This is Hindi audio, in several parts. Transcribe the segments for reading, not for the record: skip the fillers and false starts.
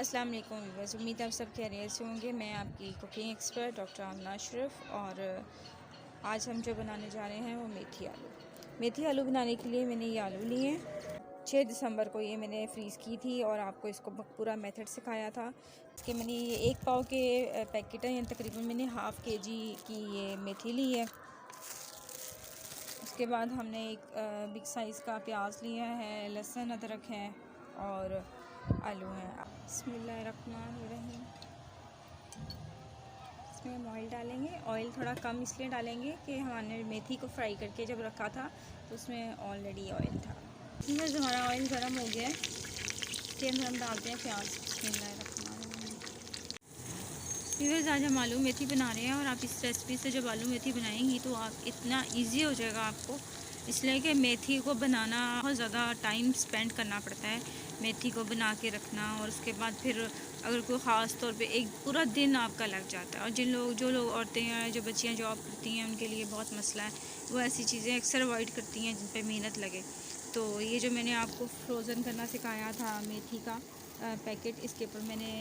अस्सलाम वालेकुम व्यूअर्स, उम्मीद है आप सब खैरियत से होंगे। मैं आपकी कुकिंग एक्सपर्ट डॉक्टर आमना अशरफ और आज हम जो बनाने जा रहे हैं वो मेथी आलू। मेथी आलू बनाने के लिए मैंने ये आलू लिए हैं। 6 दिसंबर को ये मैंने फ्रीज़ की थी और आपको इसको पूरा मेथड सिखाया था। इसके मैंने ये 1 पाव के पैकेट है, यानी तकरीबन मैंने हाफ़ केजी की ये मेथी ली है। उसके बाद हमने एक बिग साइज़ का प्याज लिया है, लहसुन अदरक है और आलू हैं। बिस्मिल्लाहिर्रहमानिर्रहीम। इसमें हम ऑयल डालेंगे। ऑयल थोड़ा कम इसलिए डालेंगे कि हमने मेथी को फ्राई करके जब रखा था तो उसमें ऑलरेडी ऑयल था। इसमें हमारा ऑयल गर्म हो गया है, इसके अंदर हम डालते हैं प्याज। बिस्मिल्लाहिर्रहमानिर्रहीम। व्यूअर्स, आज हम आलू मेथी बना रहे हैं और आप इस रेसिपी से जब आलू मेथी बनाएंगी तो आप इतना ईजी हो जाएगा आपको, इसलिए कि मेथी को बनाना बहुत ज़्यादा टाइम स्पेंड करना पड़ता है। मेथी को बना के रखना और उसके बाद फिर अगर कोई ख़ास तौर पे एक पूरा दिन आपका लग जाता है। और जो लोग औरतें हैं, जो बच्चियां जॉब करती हैं, उनके लिए बहुत मसला है। वो ऐसी चीज़ें अक्सर अवॉइड करती हैं जिन पे मेहनत लगे। तो ये जो मैंने आपको फ्रोज़न करना सिखाया था मेथी का पैकेट, इसके ऊपर मैंने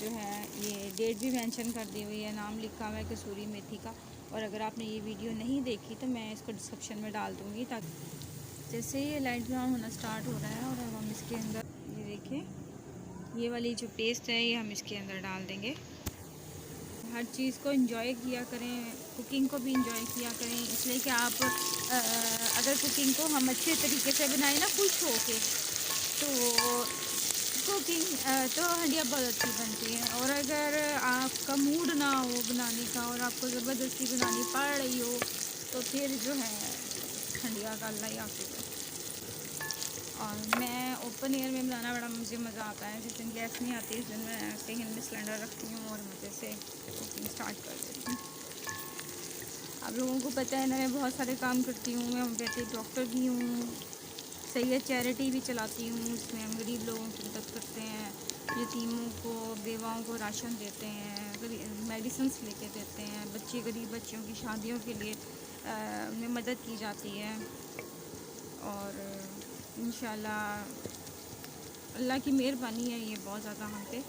जो है ये डेट भी मेंशन कर दी हुई है, नाम लिखा हुआ है कसूरी मेथी का। और अगर आपने ये वीडियो नहीं देखी तो मैं इसको डिस्क्रिप्शन में डाल दूँगी, ताकि जैसे ये लाइट ब्राउन होना स्टार्ट हो रहा है और अब हम इसके अंदर ये देखें, ये वाली जो पेस्ट है ये हम इसके अंदर डाल देंगे। हर चीज़ को एंजॉय किया करें, कुकिंग को भी एंजॉय किया करें, इसलिए कि आप अगर कुकिंग को हम अच्छे तरीके से बनाएं ना, खुश हो के, तो कुकिंग तो हंडिया बहुत अच्छी बनती है। और अगर आपका मूड ना हो बनाने का और आपको ज़बरदस्ती बनानी पड़ रही हो तो फिर जो है हंडिया का अल्लाह ही हाफ़िज़ है। और मैं ओपन एयर में बनाना बड़ा मुझे मज़ा आता है। जिस दिन गैस नहीं आती उस दिन मैं कहीं में सिलेंडर रखती हूँ और मज़े से कुकिंग स्टार्ट कर देती हूँ। आप लोगों को पता है ना, मैं बहुत सारे काम करती हूँ। मैं वैसे डॉक्टर भी हूँ, सैयद चैरिटी भी चलाती हूँ, उसमें हम गरीब लोगों की मदद करते हैं, यतीमों को, बेवाओं को राशन देते हैं, मेडिसिन्स लेके देते हैं, गरीब बच्चियों की शादियों के लिए उन्हें मदद की जाती है। और इंशाल्लाह अल्लाह की मेहरबानी है ये बहुत ज़्यादा हम पे।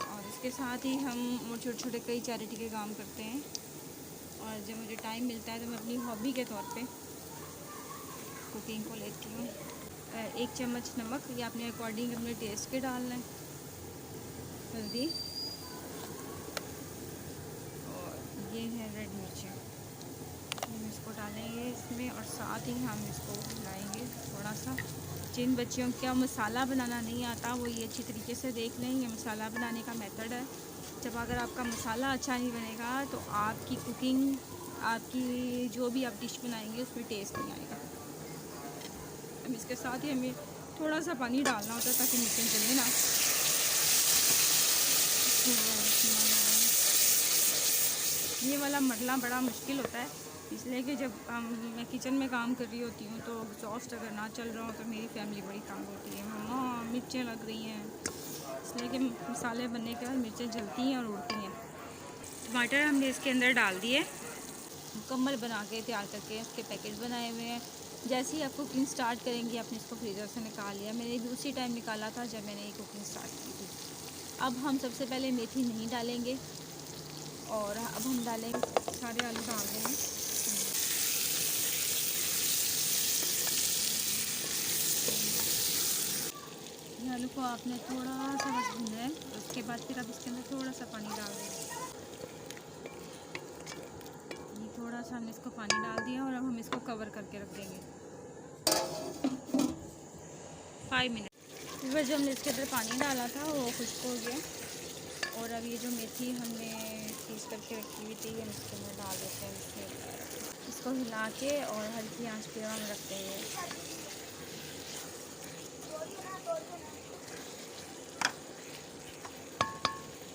और इसके साथ ही हम और छोटे छोटे कई चैरिटी के काम करते हैं। और जब मुझे टाइम मिलता है तो मैं अपनी हॉबी के तौर पे कुकिंग को लेती हूँ। 1 चम्मच नमक, ये अपने अकॉर्डिंग अपने टेस्ट के डालना है। हल्दी और ये है रेड मिर्ची, हम इसको डालेंगे इसमें। और साथ ही हम इसको मिलाएंगे थोड़ा सा। जिन बच्चियों को मसाला बनाना नहीं आता वो ये अच्छी तरीके से देख लें, ये मसाला बनाने का मेथड है। जब अगर आपका मसाला अच्छा नहीं बनेगा तो आपकी कुकिंग, आपकी जो भी आप डिश बनाएंगे उसमें टेस्ट नहीं आएगा। अब इसके साथ ही हमें थोड़ा सा पानी डालना होता है ताकि नीचे जले ना। ये वाला मरला बड़ा मुश्किल होता है, इसलिए कि जब मैं किचन में काम कर रही होती हूँ तो एग्जॉस्ट अगर ना चल रहा हो तो मेरी फैमिली बड़ी तंग होती है, मम्मा मिर्चें लग रही हैं। इसलिए कि मसाले बनने के बाद मिर्चें जलती हैं और उड़ती हैं। टमाटर हमने इसके अंदर डाल दिए, मुकम्मल बना के तैयार करके उसके पैकेट बनाए हुए हैं। जैसे ही आप कुकिंग स्टार्ट करेंगी आपने इसको फ्रीज़र से निकाल लिया। मैंने भी उसी टाइम निकाला था जब मैंने ये कुकिंग स्टार्ट की थी। अब हम सबसे पहले मेथी नहीं डालेंगे और अब हम डालेंगे, सारे आलू डाल देंगे। ये आलू को आपने थोड़ा सा बस भूनना है, उसके बाद फिर आप इसके अंदर थोड़ा सा पानी डाल देंगे। ये थोड़ा सा हमने इसको पानी डाल दिया और अब हम इसको कवर करके रख देंगे 5 मिनट। फिर जो हमने इसके अंदर पानी डाला था वो खुश्क हो गया। और अब ये जो मेथी हमने पीस करके रखी हुई थी हम इसके अंदर डाल देते हैं। इसको हिला के और हल्की आंच पे हम रख देंगे।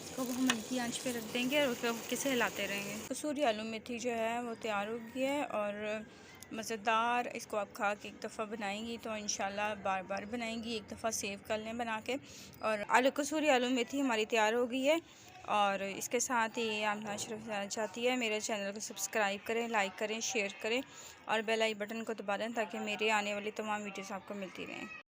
इसको हम हल्की आंच पे रख देंगे और उसको किसे हिलाते रहेंगे। कसूरी आलू मेथी जो है वो तैयार हो गई है और मज़ेदार। इसको आप खा के एक दफ़ा बनाएंगी तो इंशाल्लाह बार बार बनाएंगी। एक दफ़ा सेव कर लें बना के। और कसूरी आलू मेथी हमारी तैयार हो गई है। और इसके साथ ही आमना अशरफ जाना चाहती है मेरे चैनल को सब्सक्राइब करें, लाइक करें, शेयर करें और बेल आई बटन को दबा दें ताकि मेरे आने वाली तमाम वीडियोस आपको मिलती रहें।